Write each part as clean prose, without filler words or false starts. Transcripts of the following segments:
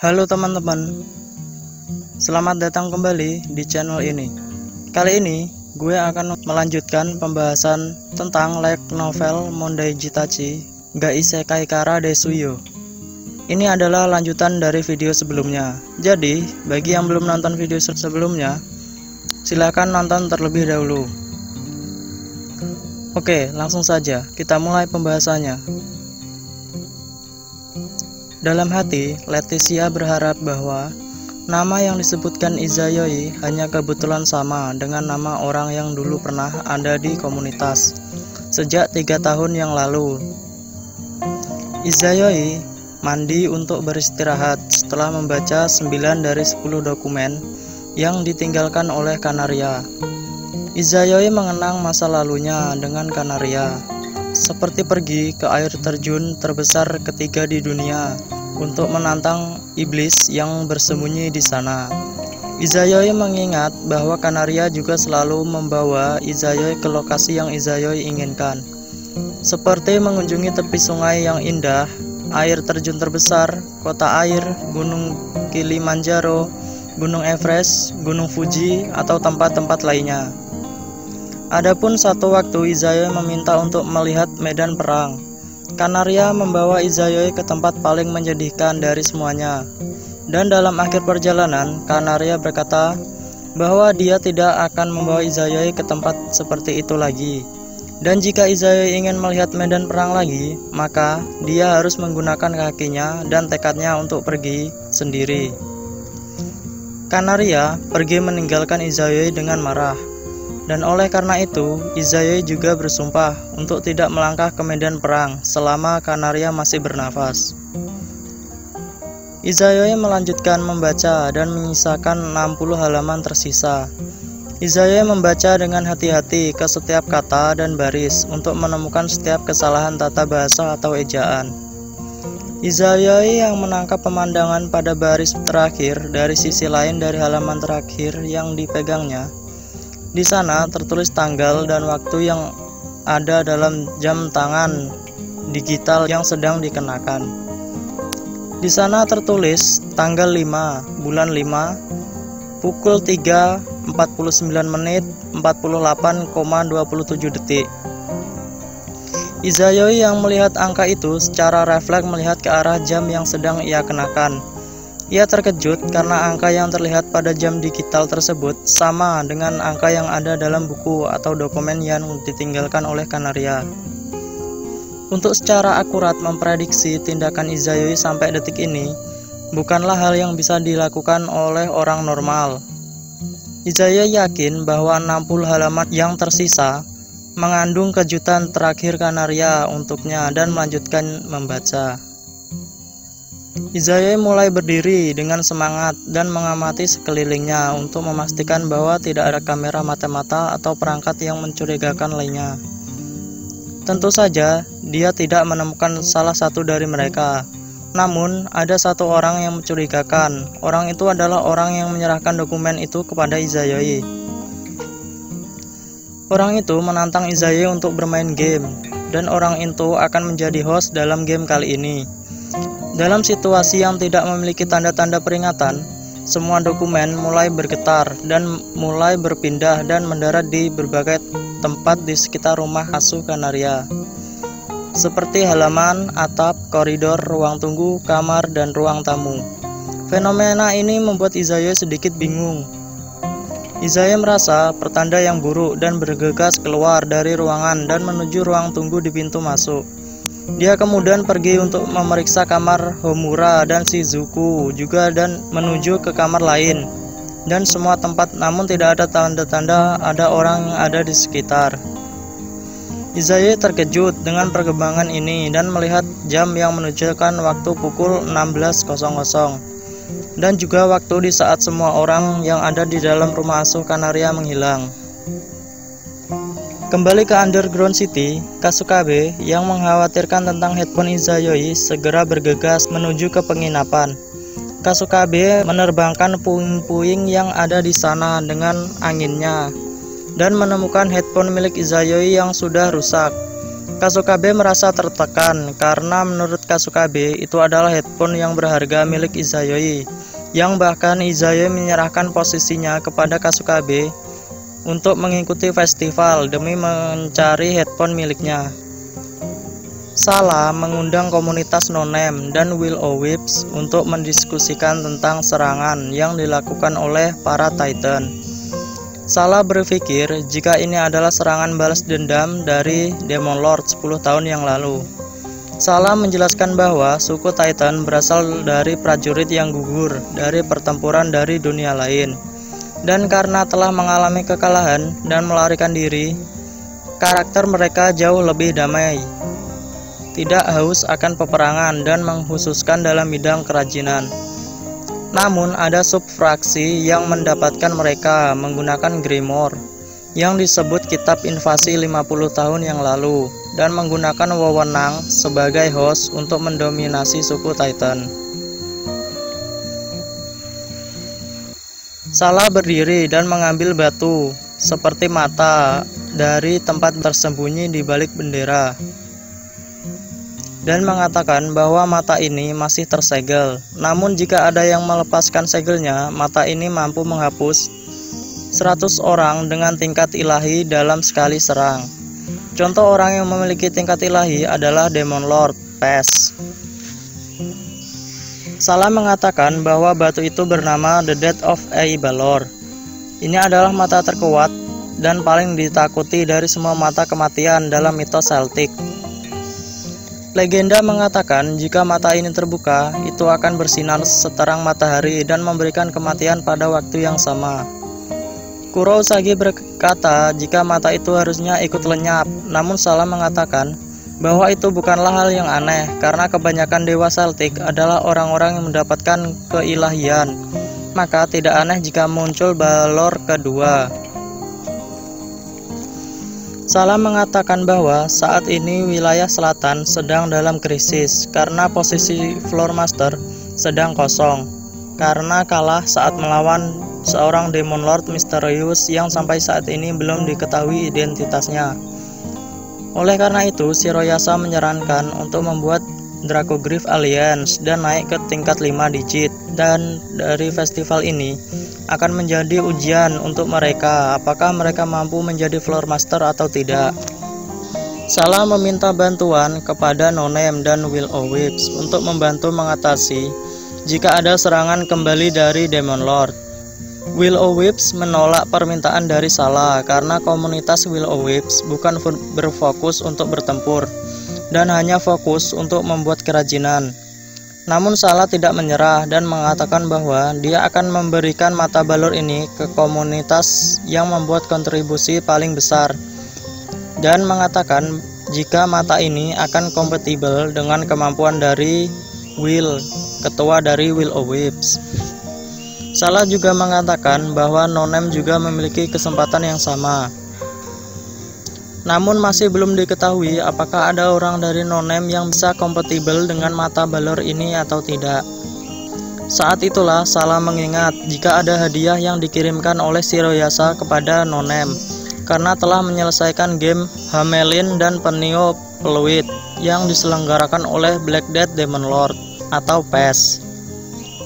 Halo teman-teman, selamat datang kembali di channel ini. Kali ini gue akan melanjutkan pembahasan tentang light novel Mondai Jitachi ga Isekai Kara Desuyo. Ini adalah lanjutan dari video sebelumnya. Jadi, bagi yang belum nonton video sebelumnya, silakan nonton terlebih dahulu. Oke, langsung saja kita mulai pembahasannya. Dalam hati, Leticia berharap bahwa nama yang disebutkan Izayoi hanya kebetulan sama dengan nama orang yang dulu pernah ada di komunitas sejak 3 tahun yang lalu. Izayoi mandi untuk beristirahat setelah membaca 9 dari 10 dokumen yang ditinggalkan oleh Kanaria. Izayoi mengenang masa lalunya dengan Kanaria, seperti pergi ke air terjun terbesar ketiga di dunia untuk menantang iblis yang bersembunyi di sana. Izayoi mengingat bahwa Kanaria juga selalu membawa Izayoi ke lokasi yang Izayoi inginkan, seperti mengunjungi tepi sungai yang indah, air terjun terbesar, kota air, gunung Kilimanjaro, gunung Everest, gunung Fuji, atau tempat-tempat lainnya. Adapun satu waktu Izayoi meminta untuk melihat medan perang. Kanaria membawa Izayoi ke tempat paling menyedihkan dari semuanya. Dan dalam akhir perjalanan, Kanaria berkata bahwa dia tidak akan membawa Izayoi ke tempat seperti itu lagi. Dan jika Izayoi ingin melihat medan perang lagi, maka dia harus menggunakan kakinya dan tekadnya untuk pergi sendiri. Kanaria pergi meninggalkan Izayoi dengan marah. Dan oleh karena itu, Izayoi juga bersumpah untuk tidak melangkah ke medan perang selama Kanaria masih bernafas. Izayoi melanjutkan membaca dan menyisakan 60 halaman tersisa. Izayoi membaca dengan hati-hati ke setiap kata dan baris untuk menemukan setiap kesalahan tata bahasa atau ejaan. Izayoi yang menangkap pemandangan pada baris terakhir dari sisi lain dari halaman terakhir yang dipegangnya. Di sana tertulis tanggal dan waktu yang ada dalam jam tangan digital yang sedang dikenakan. Di sana tertulis tanggal 5, bulan 5, pukul 3.49 menit 48,27 detik. Izayoi yang melihat angka itu secara refleks melihat ke arah jam yang sedang ia kenakan. Ia terkejut karena angka yang terlihat pada jam digital tersebut sama dengan angka yang ada dalam buku atau dokumen yang ditinggalkan oleh Kanaria. Untuk secara akurat memprediksi tindakan Izayoi sampai detik ini bukanlah hal yang bisa dilakukan oleh orang normal. Izayoi yakin bahwa 60 halaman yang tersisa mengandung kejutan terakhir Kanaria untuknya dan melanjutkan membaca. Izayoi mulai berdiri dengan semangat dan mengamati sekelilingnya untuk memastikan bahwa tidak ada kamera mata-mata atau perangkat yang mencurigakan lainnya. Tentu saja, dia tidak menemukan salah satu dari mereka. Namun, ada satu orang yang mencurigakan. Orang itu adalah orang yang menyerahkan dokumen itu kepada Izayoi. Orang itu menantang Izayoi untuk bermain game, dan orang itu akan menjadi host dalam game kali ini. Dalam situasi yang tidak memiliki tanda-tanda peringatan, semua dokumen mulai bergetar dan mulai berpindah dan mendarat di berbagai tempat di sekitar rumah asuh Kanaria, seperti halaman, atap, koridor, ruang tunggu, kamar, dan ruang tamu. Fenomena ini membuat Izayoi sedikit bingung. Izayoi merasa pertanda yang buruk dan bergegas keluar dari ruangan dan menuju ruang tunggu di pintu masuk. Dia kemudian pergi untuk memeriksa kamar Homura dan Shizuku juga dan menuju ke kamar lain dan semua tempat, namun tidak ada tanda-tanda ada orang yang ada di sekitar. Izayoi terkejut dengan perkembangan ini dan melihat jam yang menunjukkan waktu pukul 16.00 dan juga waktu di saat semua orang yang ada di dalam rumah asuh Kanaria menghilang. Kembali ke Underground City, Kasukabe yang mengkhawatirkan tentang handphone Izayoi segera bergegas menuju ke penginapan. Kasukabe menerbangkan puing-puing yang ada di sana dengan anginnya dan menemukan handphone milik Izayoi yang sudah rusak. Kasukabe merasa tertekan karena menurut Kasukabe itu adalah headphone yang berharga milik Izayoi, yang bahkan Izayoi menyerahkan posisinya kepada Kasukabe untuk mengikuti festival demi mencari headphone miliknya. Sala mengundang komunitas No-Name dan Will-O-Wisps untuk mendiskusikan tentang serangan yang dilakukan oleh para Titan. Sala berpikir jika ini adalah serangan balas dendam dari Demon Lord 10 tahun yang lalu. Sala menjelaskan bahwa suku Titan berasal dari prajurit yang gugur dari pertempuran dari dunia lain. Dan karena telah mengalami kekalahan dan melarikan diri, karakter mereka jauh lebih damai, tidak haus akan peperangan dan mengkhususkan dalam bidang kerajinan. Namun ada subfraksi yang mendapatkan mereka menggunakan Grimoire yang disebut Kitab Invasi 50 tahun yang lalu dan menggunakan wewenang sebagai host untuk mendominasi suku Titan. Sala berdiri dan mengambil batu seperti mata dari tempat tersembunyi di balik bendera dan mengatakan bahwa mata ini masih tersegel. Namun jika ada yang melepaskan segelnya, mata ini mampu menghapus 100 orang dengan tingkat ilahi dalam sekali serang. Contoh orang yang memiliki tingkat ilahi adalah Demon Lord Pes. Sala mengatakan bahwa batu itu bernama The Death of Eibalor. Ini adalah mata terkuat dan paling ditakuti dari semua mata kematian dalam mitos Celtic. Legenda mengatakan jika mata ini terbuka, itu akan bersinar seterang matahari dan memberikan kematian pada waktu yang sama. Kuro Usagi berkata jika mata itu harusnya ikut lenyap, namun Sala mengatakan bahwa itu bukanlah hal yang aneh karena kebanyakan dewa Celtic adalah orang-orang yang mendapatkan keilahian. Maka tidak aneh jika muncul Balor kedua. Sala mengatakan bahwa saat ini wilayah selatan sedang dalam krisis karena posisi Floor Master sedang kosong karena kalah saat melawan seorang Demon Lord misterius yang sampai saat ini belum diketahui identitasnya. Oleh karena itu, Shiroyasa menyarankan untuk membuat Dracogryph Alliance dan naik ke tingkat 5 digit, dan dari festival ini akan menjadi ujian untuk mereka apakah mereka mampu menjadi Floor Master atau tidak. Sala meminta bantuan kepada No-Name dan Will-O-Wisps untuk membantu mengatasi jika ada serangan kembali dari Demon Lord. Will-O-Wisps menolak permintaan dari Sala karena komunitas Will-O-Wisps bukan berfokus untuk bertempur dan hanya fokus untuk membuat kerajinan. Namun Sala tidak menyerah dan mengatakan bahwa dia akan memberikan mata balur ini ke komunitas yang membuat kontribusi paling besar, dan mengatakan jika mata ini akan kompatibel dengan kemampuan dari Will, ketua dari Will-O-Wisps. Sala juga mengatakan bahwa No-Name juga memiliki kesempatan yang sama. Namun masih belum diketahui apakah ada orang dari No-Name yang bisa kompatibel dengan mata balur ini atau tidak. Saat itulah Sala mengingat jika ada hadiah yang dikirimkan oleh Shiroyasa kepada No-Name karena telah menyelesaikan game Hamelin dan Penio Fluid yang diselenggarakan oleh Black Death Demon Lord atau PES.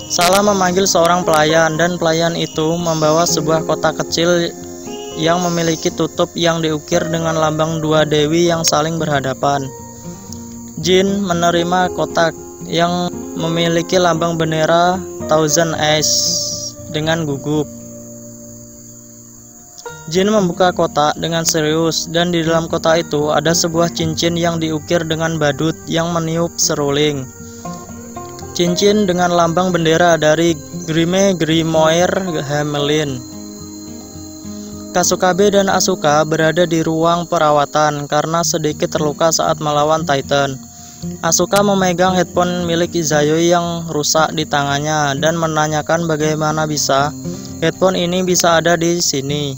Sala memanggil seorang pelayan dan pelayan itu membawa sebuah kotak kecil yang memiliki tutup yang diukir dengan lambang dua dewi yang saling berhadapan. Jin menerima kotak yang memiliki lambang bendera Thousand Eyes dengan gugup. Jin membuka kotak dengan serius dan di dalam kotak itu ada sebuah cincin yang diukir dengan badut yang meniup seruling. Cincin dengan lambang bendera dari Grimoire Hamelin. Kasukabe dan Asuka berada di ruang perawatan karena sedikit terluka saat melawan Titan. Asuka memegang headphone milik Izayoi yang rusak di tangannya dan menanyakan bagaimana bisa headphone ini bisa ada di sini.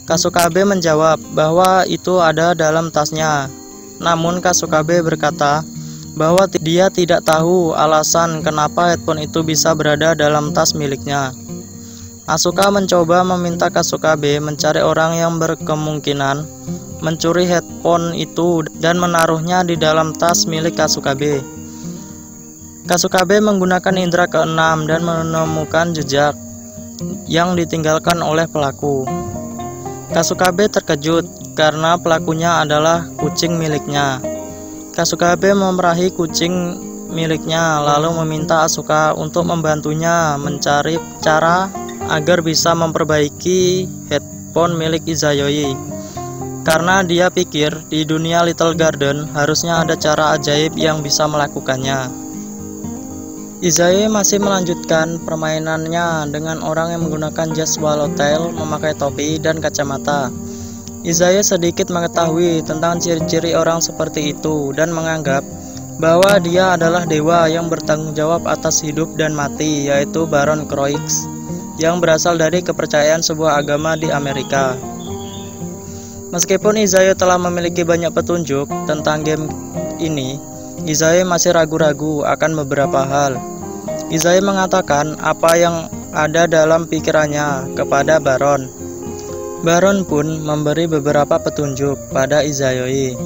Kasukabe menjawab bahwa itu ada dalam tasnya. Namun Kasukabe berkata bahwa dia tidak tahu alasan kenapa headphone itu bisa berada dalam tas miliknya. Asuka mencoba meminta Kasukabe mencari orang yang berkemungkinan mencuri headphone itu dan menaruhnya di dalam tas milik Kasukabe. Kasukabe menggunakan indera keenam dan menemukan jejak yang ditinggalkan oleh pelaku. Kasukabe terkejut karena pelakunya adalah kucing miliknya. Kasukabe memerahi kucing miliknya lalu meminta Asuka untuk membantunya mencari cara agar bisa memperbaiki headphone milik Izayoi. Karena dia pikir di dunia Little Garden harusnya ada cara ajaib yang bisa melakukannya. Izayoi masih melanjutkan permainannya dengan orang yang menggunakan jas swallowtail, memakai topi dan kacamata. Izayoi sedikit mengetahui tentang ciri-ciri orang seperti itu dan menganggap bahwa dia adalah dewa yang bertanggung jawab atas hidup dan mati, yaitu Baron Croix, yang berasal dari kepercayaan sebuah agama di Amerika. Meskipun Izayoi telah memiliki banyak petunjuk tentang game ini, Izayoi masih ragu-ragu akan beberapa hal. Izayoi mengatakan apa yang ada dalam pikirannya kepada Baron. Baron pun memberi beberapa petunjuk pada Izayoi.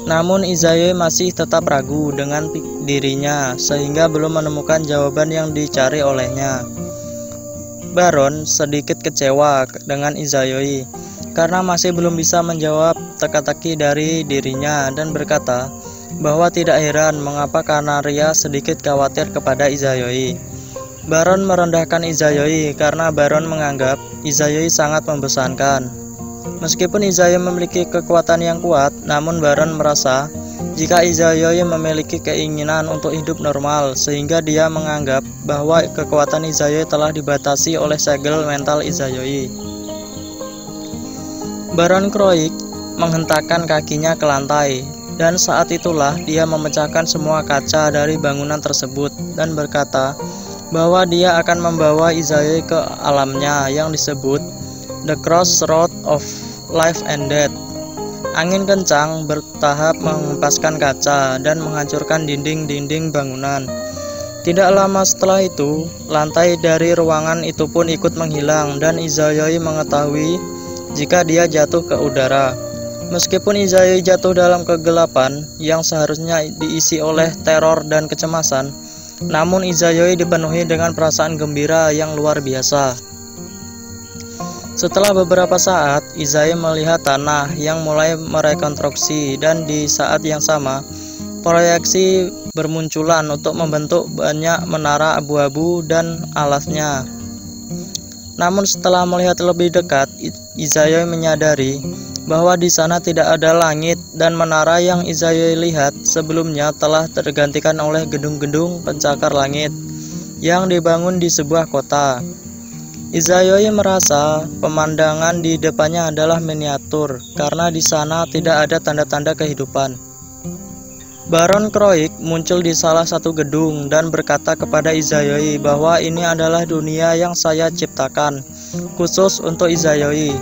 Namun Izayoi masih tetap ragu dengan dirinya sehingga belum menemukan jawaban yang dicari olehnya. Baron sedikit kecewa dengan Izayoi karena masih belum bisa menjawab teka-teki dari dirinya dan berkata bahwa tidak heran mengapa Kanaria sedikit khawatir kepada Izayoi. Baron merendahkan Izayoi karena Baron menganggap Izayoi sangat membosankan. Meskipun Izayoi memiliki kekuatan yang kuat, namun Baron merasa jika Izayoi memiliki keinginan untuk hidup normal, sehingga dia menganggap bahwa kekuatan Izayoi telah dibatasi oleh segel mental Izayoi. Baron Croix menghentakkan kakinya ke lantai, dan saat itulah dia memecahkan semua kaca dari bangunan tersebut dan berkata bahwa dia akan membawa Izayoi ke alamnya yang disebut The Crossroad of Life and Death. Angin kencang bertahap menghempaskan kaca dan menghancurkan dinding-dinding bangunan. Tidak lama setelah itu, lantai dari ruangan itu pun ikut menghilang dan Izayoi mengetahui jika dia jatuh ke udara. Meskipun Izayoi jatuh dalam kegelapan yang seharusnya diisi oleh teror dan kecemasan, namun Izayoi dipenuhi dengan perasaan gembira yang luar biasa. Setelah beberapa saat, Izayoi melihat tanah yang mulai merekonstruksi dan di saat yang sama, proyeksi bermunculan untuk membentuk banyak menara abu-abu dan alasnya. Namun setelah melihat lebih dekat, Izayoi menyadari bahwa di sana tidak ada langit dan menara yang Izayoi lihat sebelumnya telah tergantikan oleh gedung-gedung pencakar langit yang dibangun di sebuah kota. Izayoi merasa pemandangan di depannya adalah miniatur karena di sana tidak ada tanda-tanda kehidupan. Baron Croix muncul di salah satu gedung dan berkata kepada Izayoi bahwa ini adalah dunia yang saya ciptakan khusus untuk Izayoi.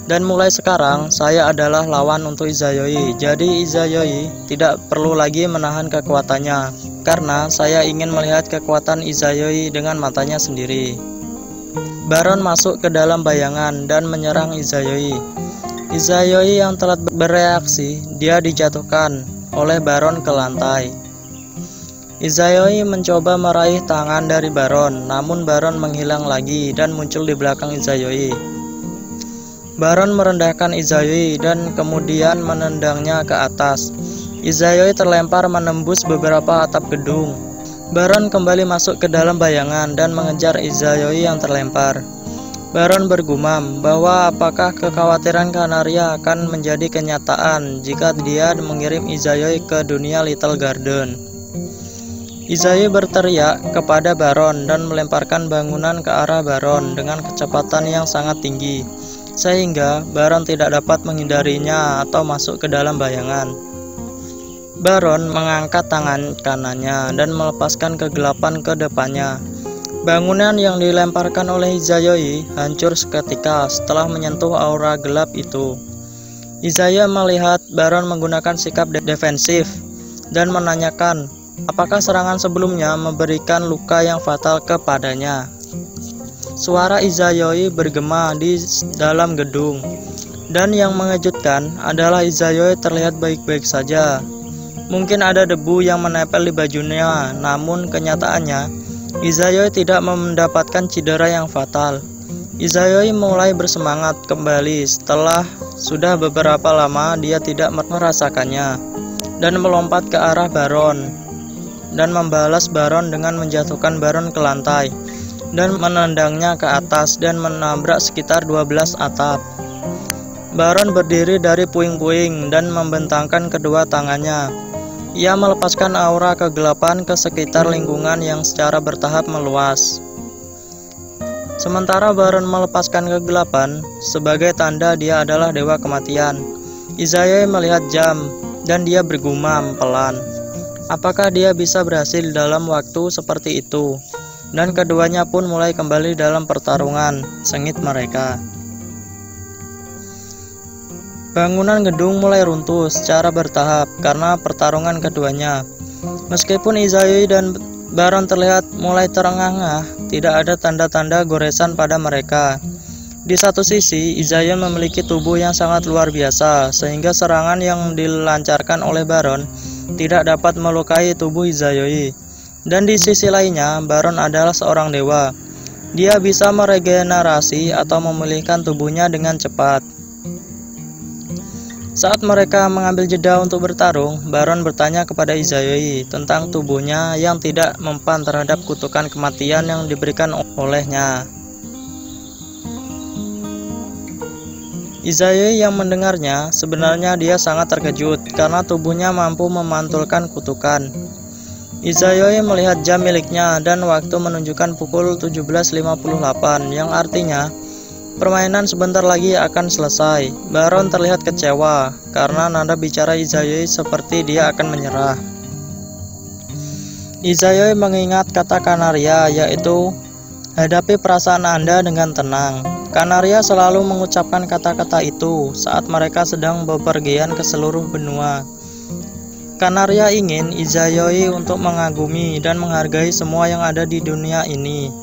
Dan mulai sekarang saya adalah lawan untuk Izayoi. Jadi Izayoi tidak perlu lagi menahan kekuatannya karena saya ingin melihat kekuatan Izayoi dengan matanya sendiri. Baron masuk ke dalam bayangan dan menyerang Izayoi. Izayoi yang telat bereaksi, dia dijatuhkan oleh Baron ke lantai. Izayoi mencoba meraih tangan dari Baron, namun Baron menghilang lagi dan muncul di belakang Izayoi. Baron merendahkan Izayoi dan kemudian menendangnya ke atas. Izayoi terlempar menembus beberapa atap gedung. Baron kembali masuk ke dalam bayangan dan mengejar Izayoi yang terlempar. Baron bergumam bahwa apakah kekhawatiran Kanaria akan menjadi kenyataan jika dia mengirim Izayoi ke dunia Little Garden. Izayoi berteriak kepada Baron dan melemparkan bangunan ke arah Baron dengan kecepatan yang sangat tinggi, sehingga Baron tidak dapat menghindarinya atau masuk ke dalam bayangan. Baron mengangkat tangan kanannya dan melepaskan kegelapan ke depannya. Bangunan yang dilemparkan oleh Izayoi hancur seketika setelah menyentuh aura gelap itu. Izayoi melihat Baron menggunakan sikap defensif dan menanyakan apakah serangan sebelumnya memberikan luka yang fatal kepadanya. suara Izayoi bergema di dalam gedung. Dan yang mengejutkan adalah Izayoi terlihat baik-baik saja. Mungkin ada debu yang menempel di bajunya, namun kenyataannya Izayoi tidak mendapatkan cedera yang fatal. Izayoi mulai bersemangat kembali setelah sudah beberapa lama dia tidak merasakannya, dan melompat ke arah Baron dan membalas Baron dengan menjatuhkan Baron ke lantai dan menendangnya ke atas dan menabrak sekitar 12 atap. Baron berdiri dari puing-puing dan membentangkan kedua tangannya. Ia melepaskan aura kegelapan ke sekitar lingkungan yang secara bertahap meluas. Sementara Baron melepaskan kegelapan sebagai tanda dia adalah dewa kematian, Izayoi melihat jam dan dia bergumam pelan. Apakah dia bisa berhasil dalam waktu seperti itu? Dan keduanya pun mulai kembali dalam pertarungan sengit mereka. Bangunan gedung mulai runtuh secara bertahap karena pertarungan keduanya. Meskipun Izayoi dan Baron terlihat mulai terengah-engah, tidak ada tanda-tanda goresan pada mereka. Di satu sisi, Izayoi memiliki tubuh yang sangat luar biasa, sehingga serangan yang dilancarkan oleh Baron tidak dapat melukai tubuh Izayoi. Dan di sisi lainnya, Baron adalah seorang dewa. Dia bisa meregenerasi atau memulihkan tubuhnya dengan cepat. Saat mereka mengambil jeda untuk bertarung, Baron bertanya kepada Izayoi tentang tubuhnya yang tidak mempan terhadap kutukan kematian yang diberikan olehnya. Izayoi yang mendengarnya, sebenarnya dia sangat terkejut karena tubuhnya mampu memantulkan kutukan. Izayoi melihat jam miliknya dan waktu menunjukkan pukul 17.58, yang artinya permainan sebentar lagi akan selesai. Baron terlihat kecewa karena nada bicara Izayoi seperti dia akan menyerah. Izayoi mengingat kata Kanaria, yaitu hadapi perasaan Anda dengan tenang. Kanaria selalu mengucapkan kata-kata itu saat mereka sedang bepergian ke seluruh benua. Kanaria ingin Izayoi untuk mengagumi dan menghargai semua yang ada di dunia ini.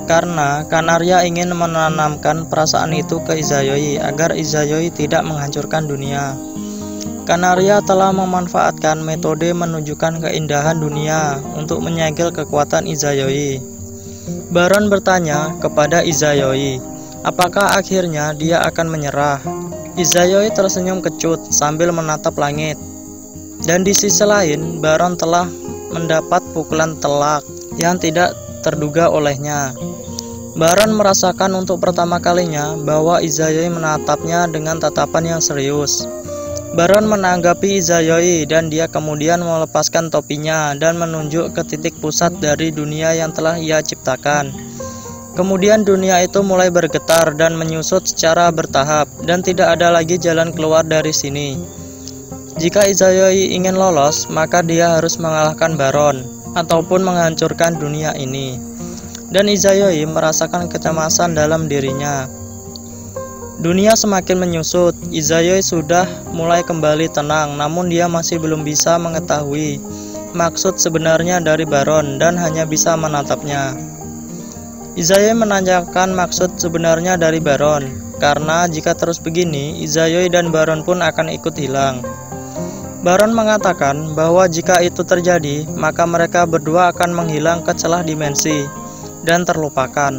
Karena Kanaria ingin menanamkan perasaan itu ke Izayoi agar Izayoi tidak menghancurkan dunia. Kanaria telah memanfaatkan metode menunjukkan keindahan dunia untuk menyegel kekuatan Izayoi. Baron bertanya kepada Izayoi, apakah akhirnya dia akan menyerah? Izayoi tersenyum kecut sambil menatap langit. Dan di sisi lain, Baron telah mendapat pukulan telak yang tidak terduga olehnya. Baron merasakan untuk pertama kalinya bahwa Izayoi menatapnya dengan tatapan yang serius. Baron menanggapi Izayoi dan dia kemudian melepaskan topinya dan menunjuk ke titik pusat dari dunia yang telah ia ciptakan. Kemudian dunia itu mulai bergetar dan menyusut secara bertahap dan tidak ada lagi jalan keluar dari sini. Jika Izayoi ingin lolos, maka dia harus mengalahkan Baron ataupun menghancurkan dunia ini. Dan Izayoi merasakan kecemasan dalam dirinya. Dunia semakin menyusut. Izayoi sudah mulai kembali tenang, namun dia masih belum bisa mengetahui maksud sebenarnya dari Baron dan hanya bisa menatapnya. Izayoi menanyakan maksud sebenarnya dari Baron, karena jika terus begini, Izayoi dan Baron pun akan ikut hilang. Baron mengatakan bahwa jika itu terjadi, maka mereka berdua akan menghilang ke celah dimensi dan terlupakan.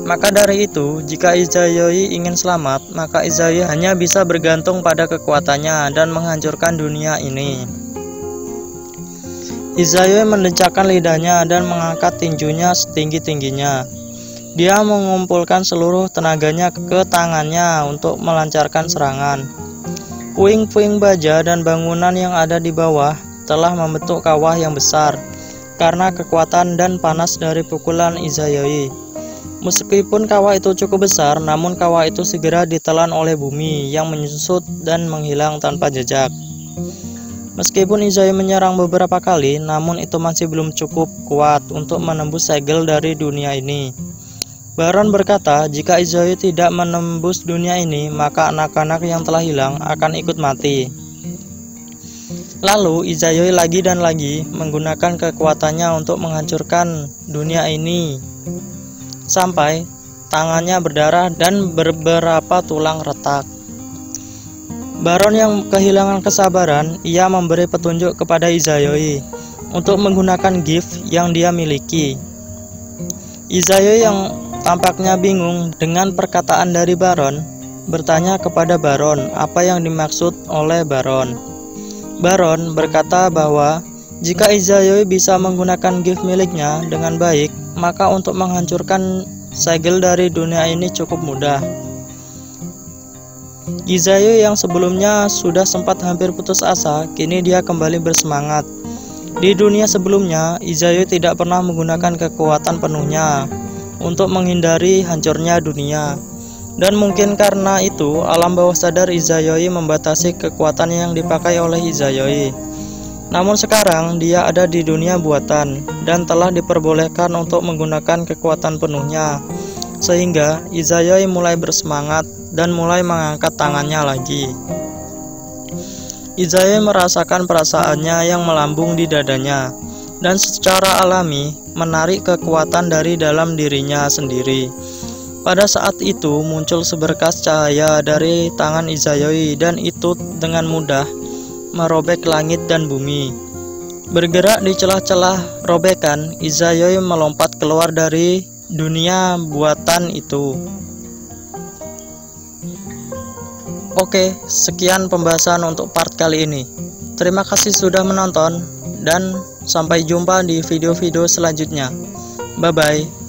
Maka dari itu, jika Izayoi ingin selamat, maka Izayoi hanya bisa bergantung pada kekuatannya dan menghancurkan dunia ini. Izayoi mendecakkan lidahnya dan mengangkat tinjunya setinggi-tingginya. Dia mengumpulkan seluruh tenaganya ke tangannya untuk melancarkan serangan. Puing-puing baja dan bangunan yang ada di bawah telah membentuk kawah yang besar karena kekuatan dan panas dari pukulan Izayoi. Meskipun kawah itu cukup besar, namun kawah itu segera ditelan oleh bumi yang menyusut dan menghilang tanpa jejak. Meskipun Izayoi menyerang beberapa kali, namun itu masih belum cukup kuat untuk menembus segel dari dunia ini. Baron berkata, jika Izayoi tidak menembus dunia ini, maka anak-anak yang telah hilang akan ikut mati. Lalu Izayoi lagi dan lagi menggunakan kekuatannya untuk menghancurkan dunia ini. sampai tangannya berdarah dan beberapa tulang retak. Baron yang kehilangan kesabaran, ia memberi petunjuk kepada Izayoi untuk menggunakan gift yang dia miliki. Izayoi yang tampaknya bingung dengan perkataan dari Baron, bertanya kepada Baron apa yang dimaksud oleh Baron. Baron berkata bahwa jika Izayoi bisa menggunakan gift miliknya dengan baik, maka untuk menghancurkan segel dari dunia ini cukup mudah. Izayoi yang sebelumnya sudah sempat hampir putus asa, kini dia kembali bersemangat. Di dunia sebelumnya, Izayoi tidak pernah menggunakan kekuatan penuhnya untuk menghindari hancurnya dunia. Dan mungkin karena itu, alam bawah sadar Izayoi membatasi kekuatan yang dipakai oleh Izayoi. Namun sekarang, dia ada di dunia buatan dan telah diperbolehkan untuk menggunakan kekuatan penuhnya. Sehingga Izayoi mulai bersemangat dan mulai mengangkat tangannya lagi. Izayoi merasakan perasaannya yang melambung di dadanya, dan secara alami menarik kekuatan dari dalam dirinya sendiri. Pada saat itu muncul seberkas cahaya dari tangan Izayoi, dan itu dengan mudah merobek langit dan bumi. Bergerak di celah-celah robekan, Izayoi melompat keluar dari dunia buatan itu. Oke, sekian pembahasan untuk part kali ini. Terima kasih sudah menonton, dan sampai jumpa di video-video selanjutnya. Bye-bye.